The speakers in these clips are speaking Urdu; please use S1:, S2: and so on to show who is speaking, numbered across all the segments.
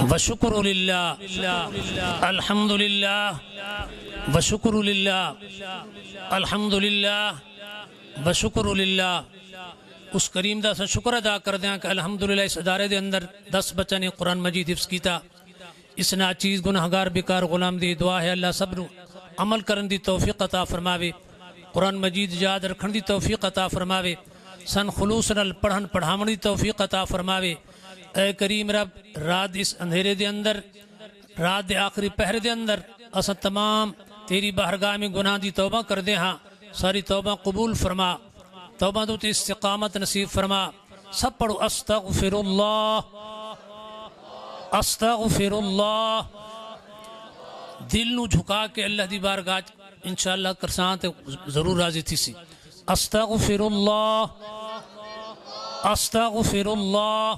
S1: وشکر للہ الحمد للہ وشکر للہ الحمد للہ وشکر للہ۔ اس کریم دا سے شکر ادا کر دیں کہ الحمدللہ اس ادارے دے اندر 10 بچہ نے قرآن مجید حفظ کیتا۔ اس ناچیز گناہگار بیکار غلام دی دعا ہے اللہ صبر عمل کرن دی توفیق عطا فرماوے، قرآن مجید یاد رکھن دی توفیق عطا فرماوے، سن خلوص نال پڑھن پڑھاون دی توفیق عطا فرماوے۔ اے کریم رب، رات اس اندھیرے دے اندر، رات دے آخری پہر دے اندر اساں تمام تیری بارگاہ میں گناہ دی توبہ کر دے ہاں، ساری توبہ قبول فرما، توبہ تو استقامت نصیب فرما۔ سب پڑھو استغفر اللہ استغفر اللہ، دل نو جھکا کے اللہ دی بارگاہ انشاءاللہ کرساں تے ضرور راضی تھی سی۔ استغفر اللہ استغفر اللہ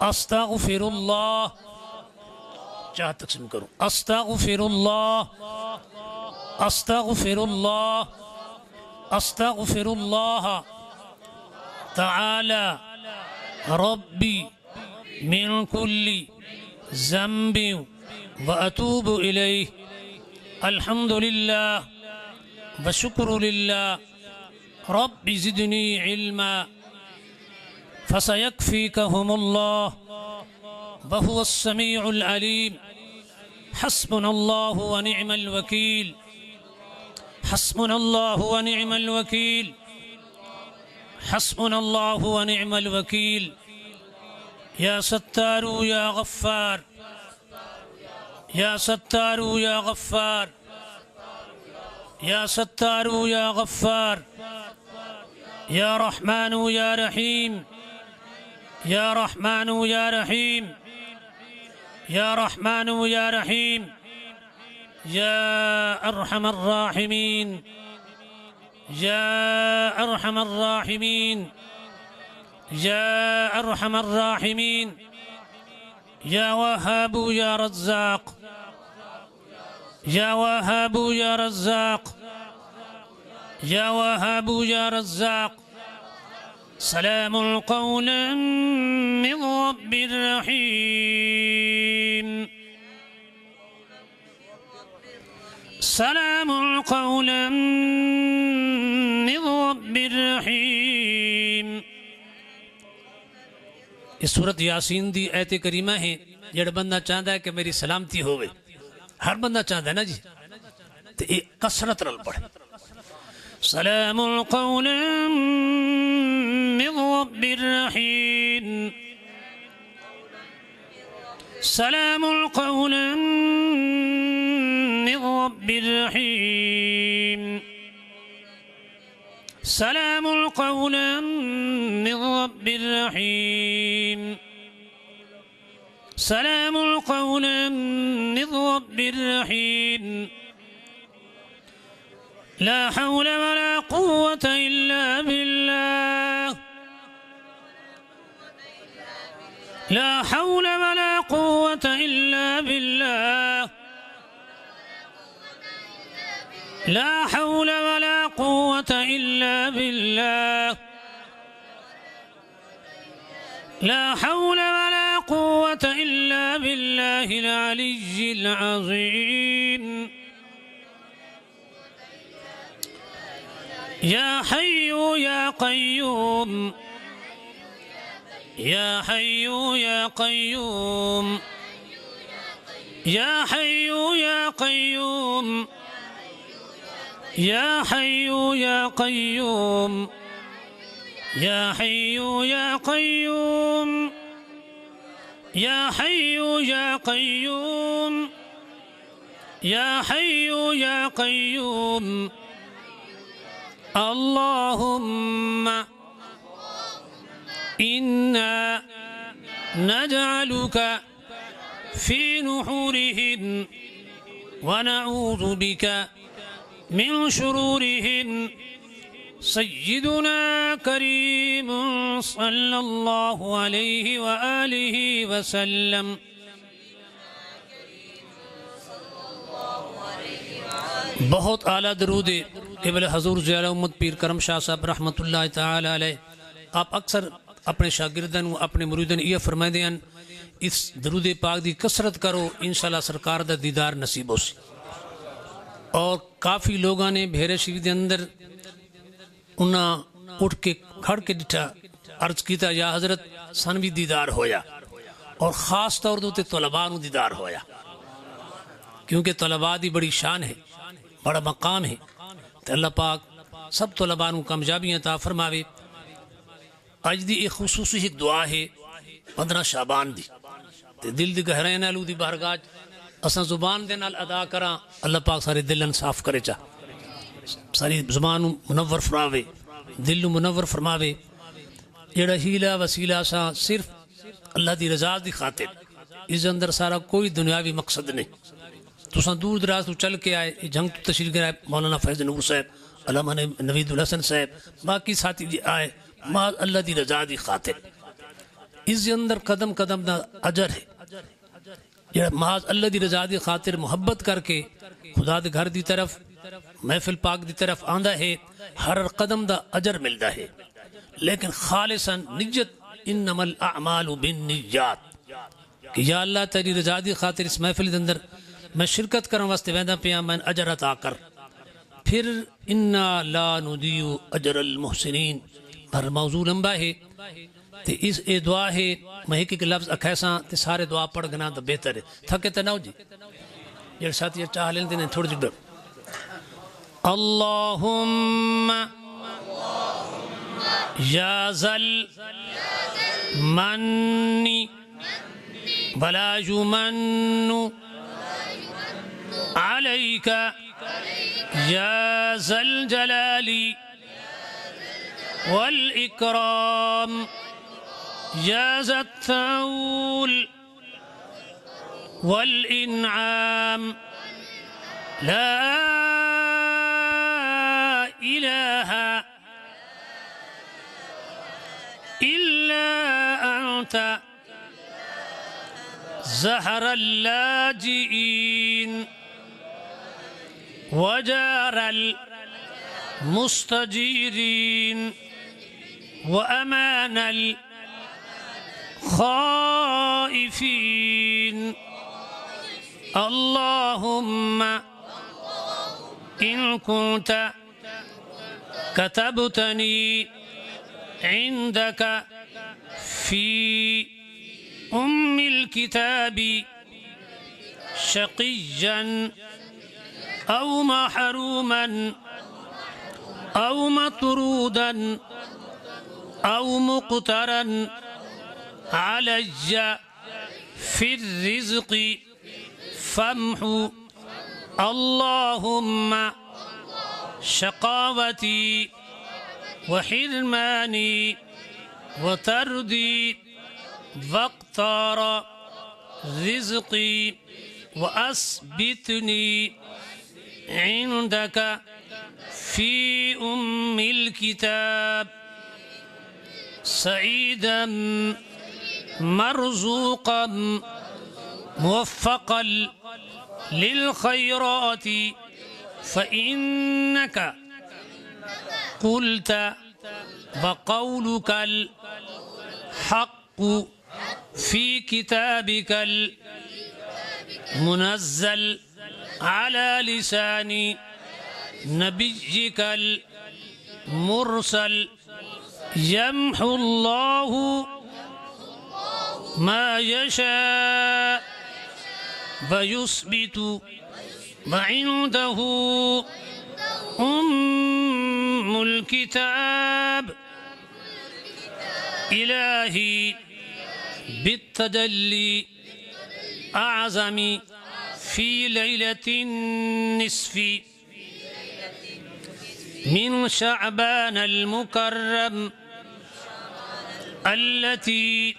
S1: استغفر اللہ، چاہ تقسیم کرو۔ استغفر اللہ استغفر اللہ استغفر اللہ تعالی ربی من کل ذنب واتوب الیہ۔ الحمد للہ وشکر للہ رب زدنی علما فسيكفيكهم الله وهو السميع العليم۔ حسبنا الله ونعم الوكيل حسبنا الله ونعم الوكيل حسبنا الله ونعم الوكيل۔ يا ستار يا غفار يا ستار يا غفار يا ستار يا غفار، يا رحمن يا رحيم يا رحمن يا رحيم يا رحمن يا رحيم، يا أرحم الراحمين يا أرحم الراحمين يا أرحم الراحمين، يا وهاب يا رزاق يا وهاب يا رزاق يا وهاب يا رزاق۔ سلام قولا من رب رحيم سلام قولا من رب رحيم۔ اس سورت یاسین دی ایت کریمہ ہے، جڑا بندہ چاہتا ہے کہ میری سلامتی ہوئے، ہر بندہ چاہتا ہے نا جی، تو ایک کثرت نال پڑھے۔ سلام قولا من رب رحيم سلام قولا من رب رحيم سلام قولا من رب رحيم سلام قولا من رب رحيم۔ لا حول ولا قوة إلا بالله لا حول ولا قوة إلا بالله لا حول ولا قوة إلا بالله لا حول ولا قوة إلا بالله العلي العظيم۔ يا حي يا قيوم يا حي يا قيوم يا حي يا قيوم يا حي يا قيوم يا حي يا قيوم يا حي يا قيوم يا حي يا قيوم۔ اللهم إنا نجعلك في نحورهن ونعوذ بك من شرورهن۔ سيدنا كريم صلى الله عليه وآله وسلم۔ بہت اعلیٰ درود قبل حضور ضیاء امت پیر کرم شاہ صاحب رحمۃ اللہ تعالی علیہ۔ آپ اکثر اپنے شاگردن اپنے مریدن یہ فرمائے ہیں اس درود پاک دی کثرت کرو انشاءاللہ سرکار دا دیدار نصیب ہو سی۔ اور کافی لوگاں نے بھیرے شریف دے اندر انہاں اٹھ کے کھڑ کے ڈٹھا عرض کیتا یا حضرت سن بھی دیدار ہویا، اور خاص طور تے طلباء نو دیدار ہویا، کیونکہ طلباء دی بڑی شان ہے، بڑا مقام ہے، تو اللہ پاک سب طلباء نو کامیابی عطا فرماوے۔ اج دی ایک خصوصی ایک دعا ہے 15 شعبان دی، تے دل دی گہرائیاں نال دی بارگاہ اساں زبان دے نال ادا کراں، اللہ پاک سارے دلن صاف کرے چا، ساری زبان نو منور فرماوے، دل نو منور فرماوے۔ جڑا ہیلا وسیلہ سا صرف اللہ دی رضا دی خاطر، اس اندر سارا کوئی دنیاوی مقصد نہیں۔ تساں دور دراز تو چل کے آئے، جنگ تو تشریف لائے مولانا فیض نور صاحب، علامہ نوید الحسن صاحب، باقی ساتھی جی آئے، محض اللہ دی رضا دی خاطر۔ اس اندر قدم قدم دا اجر ہے، جڑا محض اللہ دی رضا دی خاطر محبت کر کے خدا دے گھر دی طرف محفل پاک دی طرف آندا ہے، ہر قدم دا اجر ملدا ہے، لیکن خالصاً نیت انما الاعمال بالنیات، کہ یا اللہ تیری رضا دی خاطر اس محفل دے اندر میں شرکت کرنے واسطے ویندا پیا، میں اجر عطا کر۔ پھر انا لا نضیع اجر المحسنین پر موضوع لمبا ہے، تے اس اے دعا ہے میں ایک لفظ اکھیساں تے سارے دعا پڑھ گنا تو بہتر ہے۔ تھکے تے نہ ہو جی، جڑے ساتھی چاہ لیندے نے تھوڑی جی اللہم یا ذل من ولا یمن علیک یا ذا الجلال والإکرام یا ذا الطول والإنعام لا إله إلا أنت زهر اللاجئين وجار المستجيرين وأمان الخائفين اللهم إن كنت كتبتني عندك في أم الكتاب شقيا أو محروما أو مطرودا أو مقترا علي في الرزق فامحو اللهم شقاوتي وحرماني وتردي واقتار رزقي وأثبتني عندك في أم الكتاب سعيدا مرزوقا موفقا للخيرات فإنك قلت وقولك الحق في كتابك المنزل على لسان نبيك المرسل يمحو الله ما يشاء ويثبت وعنده أم الكتاب إلهي بالتجلي أعظم في ليلة النصف من شعبان المكرم التي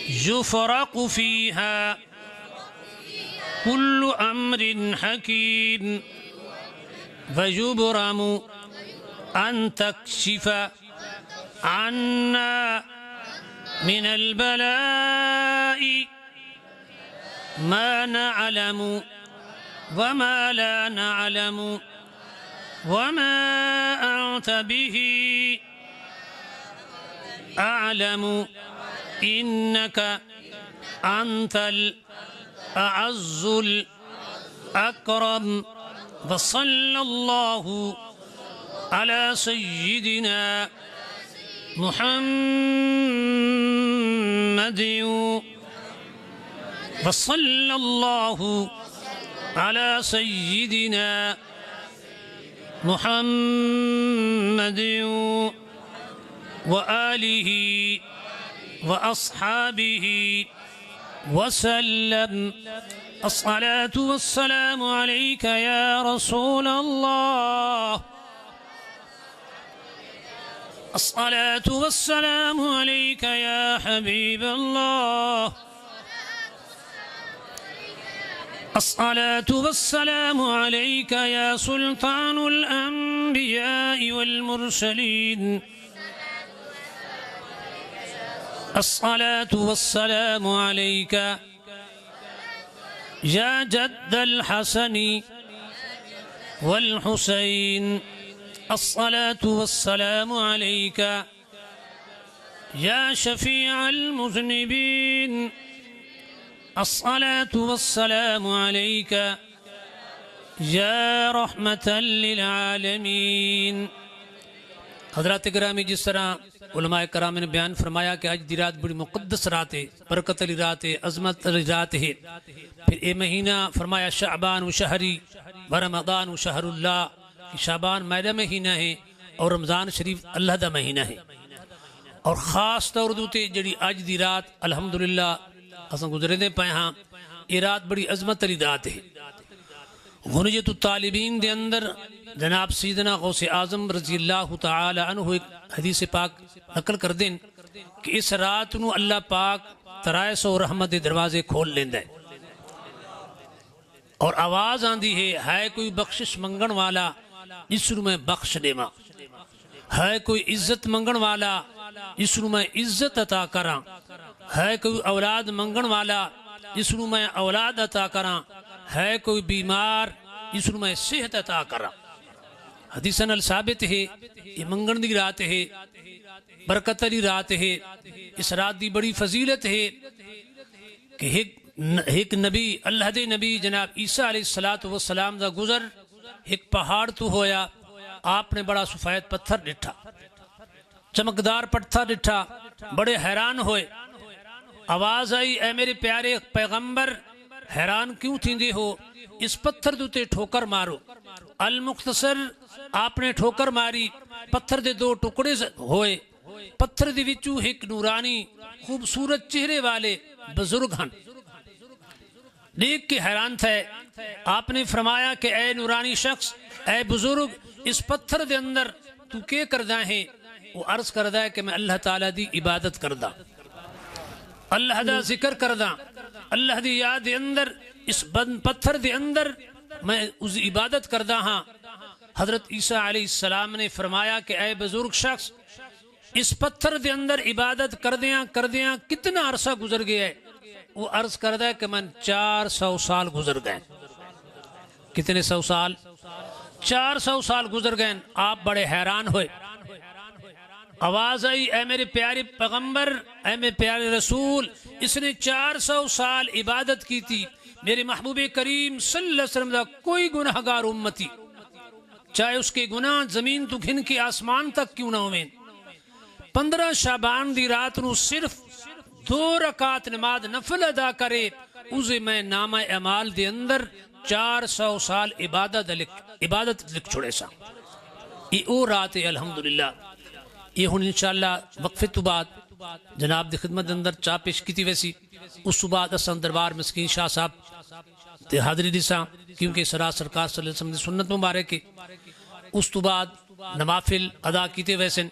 S1: يفرق فيها كل أمر حكيم ويبرم أن تكشف عنا من البلاء ما نعلم وما لا نعلم وما أنت به أعلم إنك أنت الأعز الأكرم وصلى الله على سيدنا محمد وصلى الله على سيدنا محمد وآله وأصحابه وسلم. الصلاة والسلام عليك يا رسول الله. الصلاة والسلام عليك يا حبيب الله. الصلاة والسلام عليك يا سلطان الأنبياء والمرسلين. الصلاة والسلام عليك يا جد الحسن والحسين. الصلاة والسلام عليك يا شفيع المذنبين. الصلاة والسلام عليك يا رحمة للعالمین. حضرات گرامی، جس طرح علماء کرام نے بیان فرمایا کہ آج دی رات بڑی مقدس رات ہے، برکت علی رات ہے، عظمت علی رات ہے. پھر یہ مہینہ فرمایا شعبان و شہری و رمضان و شہر اللہ، کہ شعبان میرا مہینہ ہے اور رمضان شریف اللہ دا مہینہ ہے. اور خاص طور دوتے جڑی آج دی رات الحمدللہ اساں گزرے دے پائے ہاں، یہ رات بڑی عظمت علی رات ہے. غنیت الطالبین دے اندر جناب سیدنا غوث اعظم رضی اللہ تعالی عنہ ایک حدیث پاک نقل کر دیں کہ اس رات نو اللہ پاک 300 رحمت دے دروازے کھول لیندے اور آواز آندی ہے کوئی بخشش منگن والا جس نو میں بخش دیواں، ہے کوئی عزت منگن والا جس نو میں عزت عطا کراں، ہے کوئی اولاد منگن والا جس نو میں اولاد عطا کراں، ہے کوئی بیمار جس نو میں صحت عطا کراں. حدیث نال ثابت ہے یہ منگن دی رات ہے، برکت علی رات ہے. اس رات دی بڑی فضیلت ہے کہ ایک نبی اللہ دے نبی جناب عیسیٰ علیہ السلام دا گزر ایک پہاڑ تو ہویا. آپ نے بڑا سفید پتھر ڈٹھا، چمکدار پتھر ڈٹھا، بڑے حیران ہوئے. آواز آئی اے میرے پیارے پیغمبر حیران کیوں تھیندے ہو، اس پتھر دوتے ٹھوکر مارو. المختصر آپ نے ٹھوکر ماری، پتھر دے 2 ٹکڑے ہوئے. پتھر دے وچوں ایک نورانی خوبصورت چہرے والے بزرگ ہن. دیکھ کے حیران تھے. آپ نے فرمایا کہ اے نورانی شخص، اے بزرگ، اس پتھر دے اندر تو کیا کردہ ہے؟ وہ عرض کردہ ہے کہ میں اللہ تعالیٰ دی عبادت کردہ، اللہ دا ذکر کردہ، اللہ دی یاد دے اندر اس پتھر دے اندر میں اس عبادت کردہ ہاں. حضرت عیسیٰ علیہ السلام نے فرمایا کہ اے بزرگ شخص، اس پتھر دے اندر عبادت کردیاں کتنا عرصہ گزر گیا ہے؟ وہ عرض کردہ ہے کہ من 400 سال گزر گئے. کتنے 100 سال؟ 400 سال گزر گئے. آپ بڑے حیران ہوئے. آواز آئی اے میرے پیارے پیغمبر، اے میرے پیارے رسول، اس نے 400 سال عبادت کی تھی. میرے محبوب کریم صلی اللہ علیہ وسلم دا کوئی گناہگار امتی، چاہے اس کے گناہ زمین تو گھن کے آسمان تک کیوں نہ ہوئیں، 15 شعبان دی رات نو صرف 2 رکعت نماز نفل ادا کرے، اسے میں نامہ اعمال دے اندر 400 سال عبادت لکھ چھوڑے سا. یہ او رات ہے الحمدللہ. یہ ہن انشاءاللہ وقفے تو بعد جناب دی خدمت اندر چاہ پیش کی تھی. ویسی اس تو بعد اساں دربار مسکین شاہ صاحب تے حاضری دیساں، کیونکہ سرا سرکار صلی اللہ علیہ وسلم دی سنت مبارک ہے. اس تو بعد نوافل ادا کیتے ویسن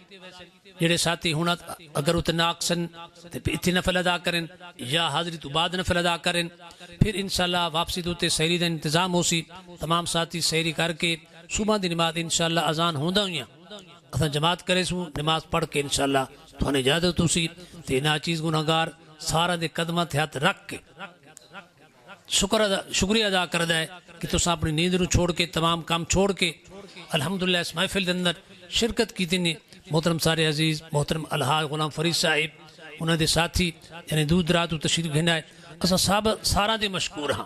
S1: جڑے ساتھی ہونا اگر اتنا اکسن اتنے نفل ادا کریں یا حاضری تو بعد نفل ادا کریں. پھر انشاءاللہ واپسی دوتے سحری دا انتظام ہو سی. تمام ساتھی سحری کر کے صبح دی نماز انشاءاللہ اذان ہوندہ ہوئیاں اساں جماعت کرے سوں، نماز پڑھ کے انشاءاللہ تھوڑے اجازت ہو سی. تے نا چیز گناہگار سارا دے قدمہ تے ہاتھ رکھ کے شکریہ ادا کردہ ہے کہ تساں اپنی نیند نو چھوڑ کے تمام کام چھوڑ کے الحمدللہ اس محفل دے اندر شرکت کی تھی. محترم سارے عزیز محترم الحاج غلام فرید صاحب انہوں دے ساتھی یعنی دور دراز تو تشریف گھنائے اسا صاحب سارا دے مشکور ہاں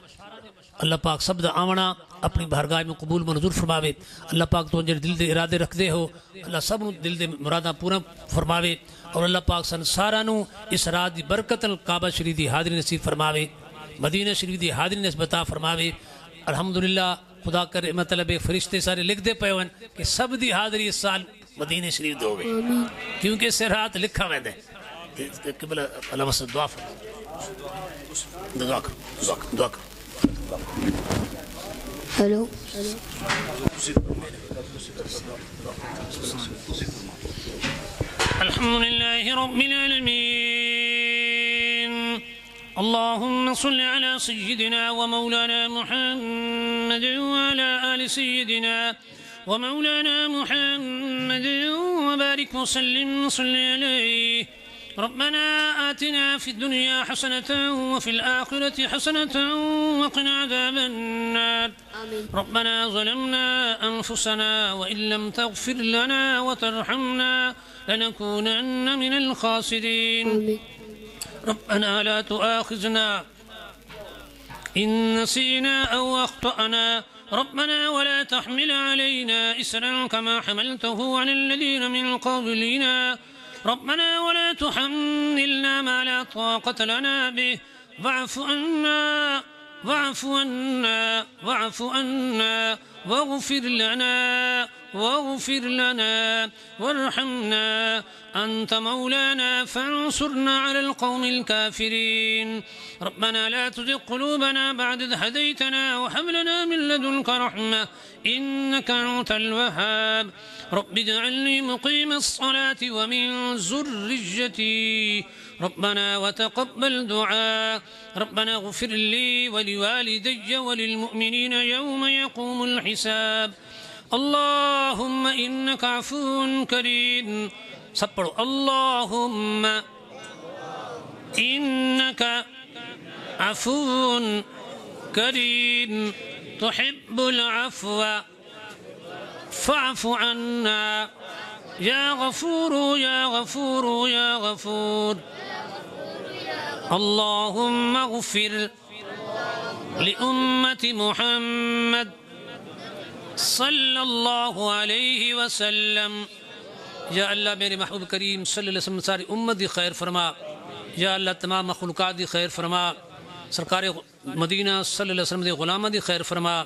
S1: اللہ پاک سب دا آمنا اپنی بارگاہ میں قبول منظور فرماوے اللہ پاک تو جڑے دل دے ارادے رکھ دے ہو اللہ سب نو دل دے مراداں پورا فرماوے اور اللہ پاک سن سارا نو اس رات دی برکت کعبہ شریف دی حاضری نصیب فرماوے مدینہ شریف دی حاضری نصیب عطا فرماوے الحمدللہ خدا کرے مطلب فرشتے سارے لکھ دے پے ون کہ سب دی حاضری اس سال مدینہ شریف دو ہوئے کیونکہ اس رات لکھا ہوئے دے قبلہ اللہ وسلم دعا فرماوے دعا کر
S2: ہلو
S1: الحمد لله رب العالمين اللهم صل على سيدنا ومولانا محمد وعلى آل سيدنا ومولانا محمد وبارك وسلم وصل عليه ربنا آتنا في الدنيا حسنة وفي الآخرة حسنة وقنا عذاب النار ربنا ظلمنا أنفسنا وإن لم تغفر لنا وترحمنا لنكونن من الخاسرين ربنا لا تؤاخذنا إن نسينا أو أخطأنا ربنا ولا تحمل علينا إسرا كما حملته على الذين من قبلنا ربنا ولا تحملنا ما لا طاقة لنا به واعف عنا واعف عنا واعف عنا واغفر لنا وارحمنا أنت مولانا فانصرنا على القوم الكافرين ربنا لا تزغ قلوبنا بعد إذ هديتنا وهب لنا من لدنك رحمة إنك أنت الوهاب رب اجعلني مقيم الصلاة ومن ذريتي ربنا وتقبل دعاء ربنا اغفر لي ولوالدي وللمؤمنين يوم يقوم الحساب اللهم إنك عفو كريم سبحانه اللهم إنك عفو كريم تحب العفو فاعف عنا يا غفور يا غفور يا غفور اللهم اغفر لأمة محمد صلی اللہ علیہ وسلم یا اللہ میرے محبوب کریم صلی اللہ علیہ وسلم ساری امت دی خیر فرما یا اللہ تمام مخلوقات دی خیر فرما سرکار مدینہ صلی اللہ علیہ وسلم دی غلامہ دی خیر فرما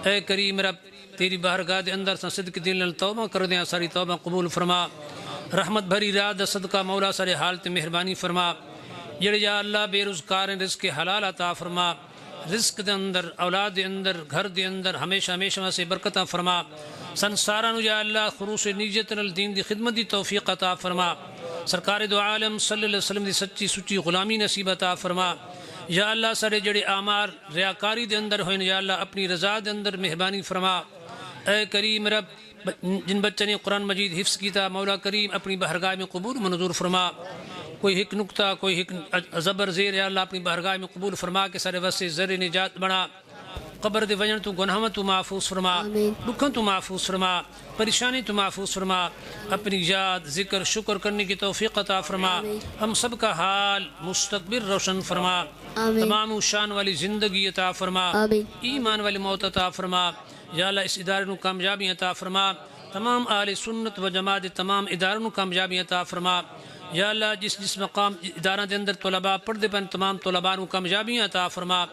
S1: اے کریم رب تیری بارگاہ دے اندر صدق دل نال توبہ کر دیا ساری توبہ قبول فرما رحمت بھری رات صدقہ مولا سارے حالت مہربانی فرما جڑے یا اللہ بے روزگار رزق حلال عطا فرما رزق دے اندر اولاد دے اندر گھر دے اندر ہمیشہ ہمیشہ سے برکتہ فرما سنسارا نو یا اللہ خروش نیت الدین دی خدمت دی توفیق عطا فرما سرکار دو عالم صلی اللہ علیہ وسلم دی سچی سچی غلامی نصیب عطا فرما یا اللہ سارے جڑے اعمار ریاکاری دے اندر ہوئیں یا اللہ اپنی رضا دے اندر مہربانی فرما اے کریم رب جن بچے نے قرآن مجید حفظ کیتا مولا کریم اپنی بارگاہ میں قبول منظور فرما کوئی ایک نقطہ کوئی ایک زبر زیر یا اللہ اپنی بارگاہ میں قبول فرما کے سارے وسے ذر نجات بنا قبر دے وجن تو گناہ تو محفوظ فرما دکھن تو محفوظ فرما پریشانی تو محفوظ فرما اپنی یاد ذکر شکر کرنے کی توفیق عطا فرما ہم سب کا حال مستقبل روشن فرما تمام شان والی زندگی عطا فرما ایمان والی موت عطا فرما یا اللہ اس ادارے نو کامیابی عطا فرما تمام اہل سنت و جماعت تمام اداروں نو کامیابی عطا فرما یا اللہ جس مقام ادارہ دے اندر طلباء پڑھتے پن تمام طلباء نو کامیابی عطا فرما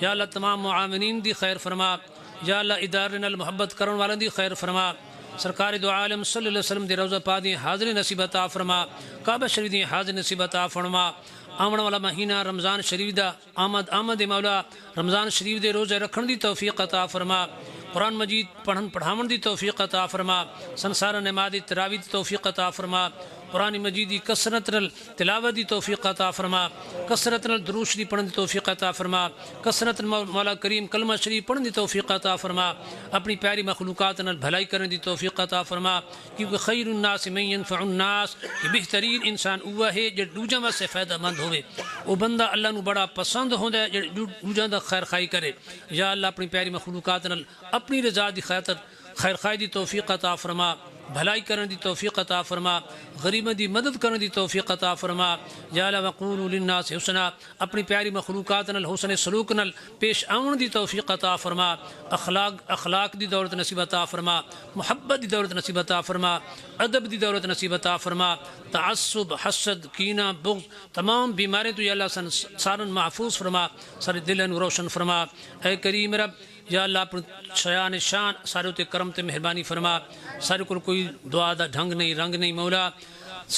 S1: یا اللہ تمام معاونین دی خیر فرما یا اللہ ادارے نال محبت کرن والوں دی خیر فرما سرکار دو عالم صلی اللہ علیہ وسلم دی روضہ پاک دی حاضر نصیب عطا فرما کعبہ شریف دی حاضر نصیب عطا فرما آمن والا مہینہ رمضان شریف دا آمد مولا رمضان شریف دے روزے رکھن دی توفیق عطا فرما قرآن مجید پڑھن پڑھاون دی توفیق عطا فرما سنسارا نماز تراویح دی توفیق عطا فرما قرآن مجید دی کثرت نال تلاوت دی توفیق عطا فرما کثرت نال درود شریف پڑھن دی توفیق عطا فرما کثرت مولا کریم کلمہ شریف پڑھن دی توفیق عطا فرما اپنی پیاری مخلوقات نال بھلائی کرنے دی توفیق عطا فرما کیونکہ خیر الناس من ينفع الناس کہ بہترین انسان وہ ہے جو دوجاں واسطے فائدہ مند ہوئے وہ بندہ اللہ نو بڑا پسند ہوندا ہے جو دوجاں دا خیر خائی کرے یا اللہ اپنی پیاری مخلوقات نال اپنی رضا دی خاطر خیر خائی دی توفیق عطا فرما بھلائی کرنے دی توفیق عطا فرما، غریباں دی مدد کرنے دی توفیق عطا فرما یا اللہ وقولوا للناس حسنا، اپنی پیاری مخلوقات نال حسن سلوک نال پیش آون دی توفیق عطا فرما، اخلاق دی دولت نصیب عطا فرما، محبت دی دولت نصیب عطا فرما، ادب دی دولت نصیب عطا فرما، تعصب، حسد، کینہ، بغض، تمام بیماریاں تو یا اللہ سارن محفوظ فرما، سارے دلن روشن فرما۔ اے کریم رب یا اللہ اپنے شیان شان سارے تے کرم تے مہربانی فرما، سارے کو کوئی دعا دا ڈھنگ نہیں رنگ نہیں مولا،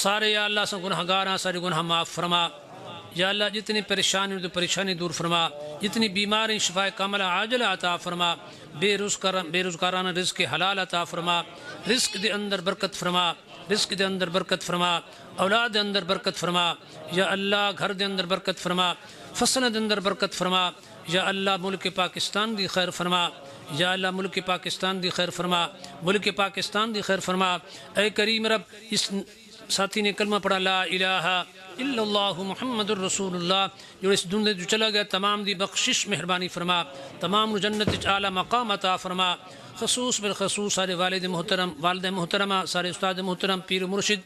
S1: سارے یا اللہ سے گناہ گاراں سارے گناہ معاف فرما یا اللہ، جتنی پریشانی تو پریشانی دور فرما، جتنی بیماری شفا کاملہ عاجلہ عطا فرما، بے روزگارانہ رزق حلال عطا فرما، رزق دے اندر برکت فرما، رزق دے اندر برکت فرما، اولاد دے اندر برکت فرما یا اللہ، گھر دے اندر برکت فرما، فصل دے اندر برکت فرما یا اللہ، ملک پاکستان دی خیر فرما یا اللہ، ملک پاکستان دی خیر فرما، ملک پاکستان دی خیر فرما۔ اے کریم رب، اس ساتھی نے کلمہ پڑھا لا الہ الا اللہ محمد الرسول اللہ، جو اس دنیا جو چلا گیا تمام دی بخشش مہربانی فرما، تمام جنت اعلیٰ مقام عطا فرما، خصوص بالخصوص سارے والد محترم، والد محترمہ، سارے استاد محترم، پیر مرشد،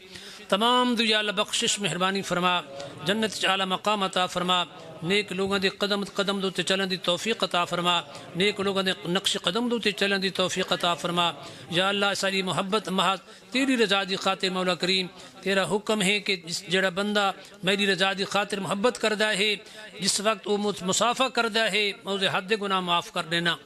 S1: تمام دو یا اللہ بخشش مہربانی فرما، جنت اعلیٰ مقام عطا فرما، نیک لوگوں دے قدم دو تے چلن دی توفیق عطا فرما، نیک لوگوں دے نقش قدم دو تے چلن دی توفیق عطا فرما یا اللہ، ساری محبت محض تیری رضا دی خاطر مولا کریم، تیرا حکم ہے کہ جڑا بندہ میری رضا دی خاطر محبت کردہ ہے، جس وقت وہ مصافحہ کردہ ہے، موزے حد گناہ معاف کر دینا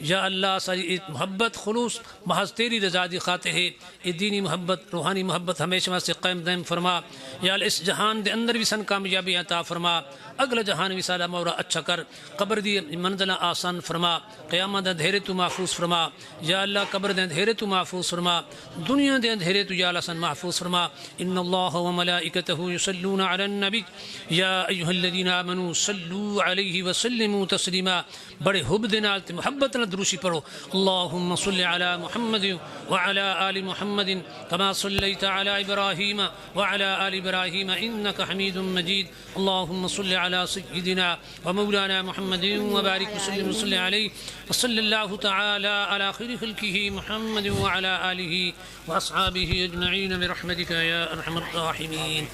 S1: یا اللہ، ساری محبت خلوص محض تیری رضا دی خاطر ہے، یہ دینی محبت، روحانی محبت ہمیشہ واسطے قائم دائم فرما یا اللہ، اس جہان دے اندر بھی سن کامیابی عطا فرما، اگلا جہان بھی سارا مولا اچھا کر، قبر دی منزلہ آسان فرما، قیامت دے اندھیرے تو محفوظ فرما یا اللہ، قبر دے اندھیرے تو محفوظ فرما، دنیا دے اندھیرے تو یا اللہ سن محفوظ فرما۔ ان اللہ وملائکتہ یصلون علی النبی یا ایھا الذین آمنوا صلوا علیہ وسلموا تسلیما، بڑے حب دے نال تے محبت نال دروشی پڑھو۔ اللہم صل علی محمد وعلی آل محمد کما صلیت علی ابراہیم وعلی آل ابراہیم انک حمید مجید۔ اللہم صل علی سیدنا ومولانا محمد وبارک وسلم وصلی علیہ وصلی اللہ تعالی علی خیر خلقہ محمد وعلی آلہ واصحابہ اجمعین برحمتک یا ارحم الراحمین۔